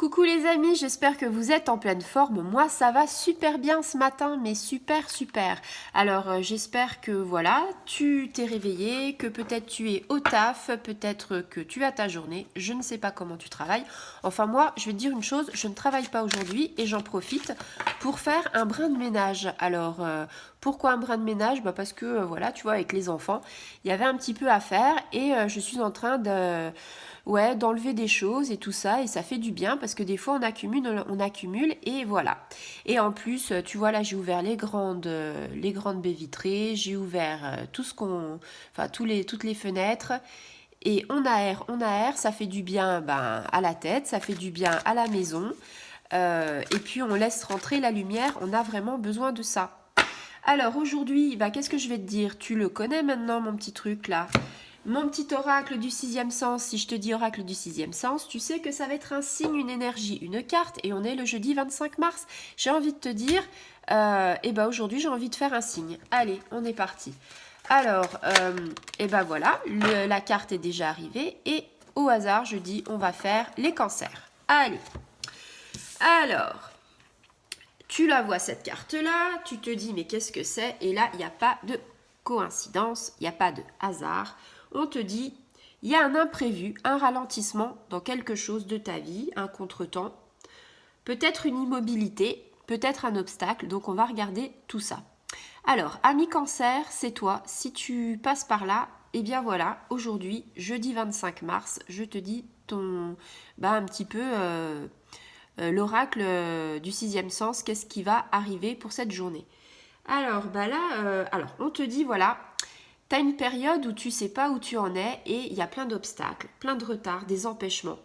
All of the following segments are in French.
Coucou les amis, j'espère que vous êtes en pleine forme. Moi, ça va super bien ce matin, mais super super. Alors, j'espère que voilà, tu t'es réveillé, que peut-être tu es au taf, peut-être que tu as ta journée. Je ne sais pas comment tu travailles. Enfin, moi, je vais te dire une chose, je ne travaille pas aujourd'hui et j'en profite pour faire un brin de ménage. Alors, pourquoi un brin de ménage? Parce que, voilà, tu vois, avec les enfants, il y avait un petit peu à faire et je suis en train de... Ouais, d'enlever des choses et tout ça, et ça fait du bien parce que des fois on accumule et voilà. Et en plus, tu vois là, j'ai ouvert les grandes baies vitrées, j'ai ouvert tout ce qu'on, enfin toutes les fenêtres et on aère, ça fait du bien à la tête, ça fait du bien à la maison. Et puis on laisse rentrer la lumière, on a vraiment besoin de ça. Alors aujourd'hui, qu'est-ce que je vais te dire? Tu le connais maintenant, mon petit truc là. Mon petit oracle du sixième sens, si je te dis oracle du sixième sens, tu sais que ça va être un signe, une énergie, une carte, et on est le jeudi 25 mars. J'ai envie de te dire, aujourd'hui j'ai envie de faire un signe. Allez, on est parti. Alors, voilà, la carte est déjà arrivée, et au hasard, je dis, on va faire les cancers. Allez, alors, tu la vois cette carte-là, tu te dis, mais qu'est-ce que c'est? Et là, il n'y a pas de coïncidence, il n'y a pas de hasard. On te dit, il y a un imprévu, un ralentissement dans quelque chose de ta vie, un contretemps, peut-être une immobilité, peut-être un obstacle, donc on va regarder tout ça. Alors, ami cancer, c'est toi, si tu passes par là, eh bien voilà, aujourd'hui, jeudi 25 mars, je te dis un petit peu l'oracle du sixième sens, qu'est-ce qui va arriver pour cette journée. Alors, on te dit, voilà, tu as une période où tu sais pas où tu en es et il y a plein d'obstacles, plein de retards, des empêchements,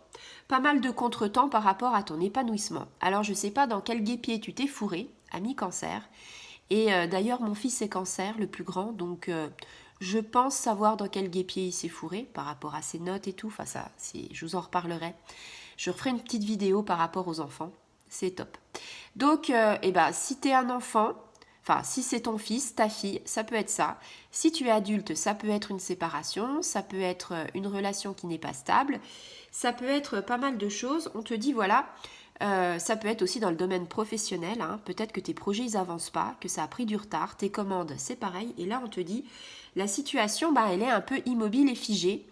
pas mal de contretemps par rapport à ton épanouissement. Alors, je sais pas dans quel guêpier tu t'es fourré, ami cancer. Et d'ailleurs, mon fils est cancer, le plus grand, donc je pense savoir dans quel guêpier il s'est fourré par rapport à ses notes et tout. Enfin, ça, je vous en reparlerai. Je referai une petite vidéo par rapport aux enfants. C'est top. Donc, si tu es un enfant, enfin, si c'est ton fils, ta fille, ça peut être ça. Si tu es adulte, ça peut être une séparation, ça peut être une relation qui n'est pas stable, ça peut être pas mal de choses. On te dit, voilà, ça peut être aussi dans le domaine professionnel. Hein. Peut-être que tes projets, ils avancent pas, que ça a pris du retard, tes commandes, c'est pareil. Et là, on te dit, la situation, elle est un peu immobile et figée.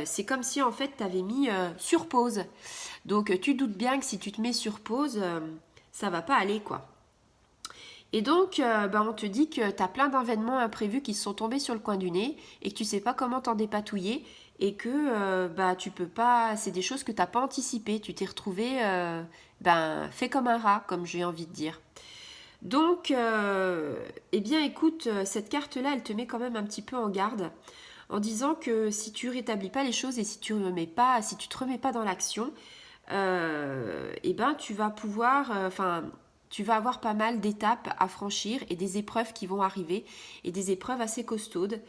C'est comme si, en fait, tu avais mis sur pause. Donc, tu doutes bien que si tu te mets sur pause, ça va pas aller, quoi. Et donc, on te dit que tu as plein d'événements imprévus qui se sont tombés sur le coin du nez et que tu sais pas comment t'en dépatouiller et que tu peux pas. C'est des choses que tu n'as pas anticipées. Tu t'es retrouvé fait comme un rat, comme j'ai envie de dire. Donc, écoute, cette carte-là, elle te met quand même un petit peu en garde en disant que si tu rétablis pas les choses et si tu te remets pas dans l'action, tu vas pouvoir, tu vas avoir pas mal d'étapes à franchir et des épreuves qui vont arriver et des épreuves assez costaudes.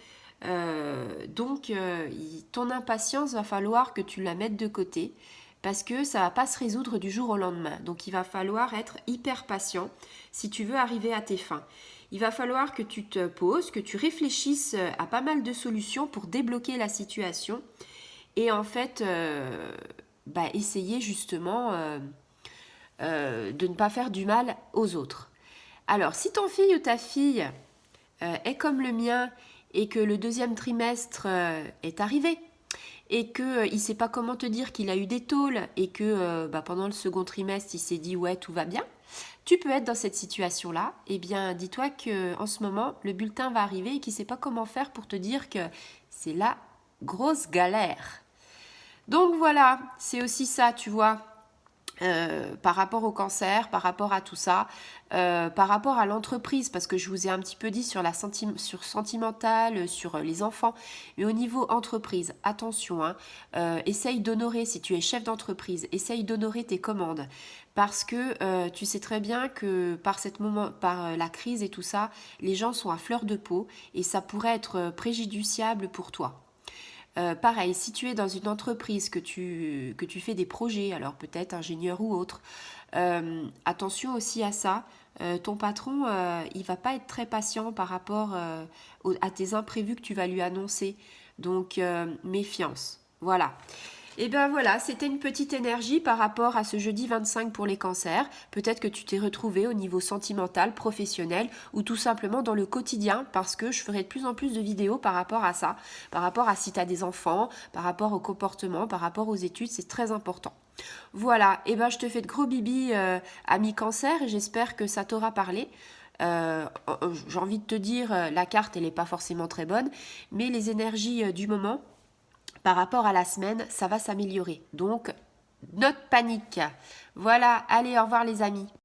Ton impatience va falloir que tu la mettes de côté parce que ça va pas se résoudre du jour au lendemain. Donc il va falloir être hyper patient si tu veux arriver à tes fins. Il va falloir que tu te poses, que tu réfléchisses à pas mal de solutions pour débloquer la situation et en fait essayer justement de ne pas faire du mal aux autres. Alors, si ton fille ou ta fille est comme le mien et que le deuxième trimestre est arrivé et qu'il ne sait pas comment te dire qu'il a eu des tôles et que pendant le second trimestre, il s'est dit « ouais, tout va bien », tu peux être dans cette situation-là. Eh bien, dis-toi qu'en ce moment, le bulletin va arriver et qu'il ne sait pas comment faire pour te dire que c'est la grosse galère. Donc voilà, c'est aussi ça, tu vois. Par rapport au cancer, par rapport à tout ça, par rapport à l'entreprise, parce que je vous ai un petit peu dit sur sur sentimental, sur les enfants, mais au niveau entreprise, attention, hein, essaye d'honorer, si tu es chef d'entreprise, essaye d'honorer tes commandes, parce que tu sais très bien que par la crise et tout ça, les gens sont à fleur de peau et ça pourrait être préjudiciable pour toi. Pareil, si tu es dans une entreprise que tu fais des projets, alors peut-être ingénieur ou autre, attention aussi à ça. Ton patron, il va pas être très patient par rapport à tes imprévus que tu vas lui annoncer. Donc, méfiance. Voilà. Et ben voilà, c'était une petite énergie par rapport à ce jeudi 25 pour les cancers. Peut-être que tu t'es retrouvé au niveau sentimental, professionnel ou tout simplement dans le quotidien parce que je ferai de plus en plus de vidéos par rapport à ça, par rapport à si tu as des enfants, par rapport au comportement, par rapport aux études, c'est très important. Voilà, et ben je te fais de gros bibis ami cancer et j'espère que ça t'aura parlé. J'ai envie de te dire, la carte elle n'est pas forcément très bonne, mais les énergies du moment par rapport à la semaine, ça va s'améliorer. Donc, notre panique. Voilà, allez, au revoir les amis.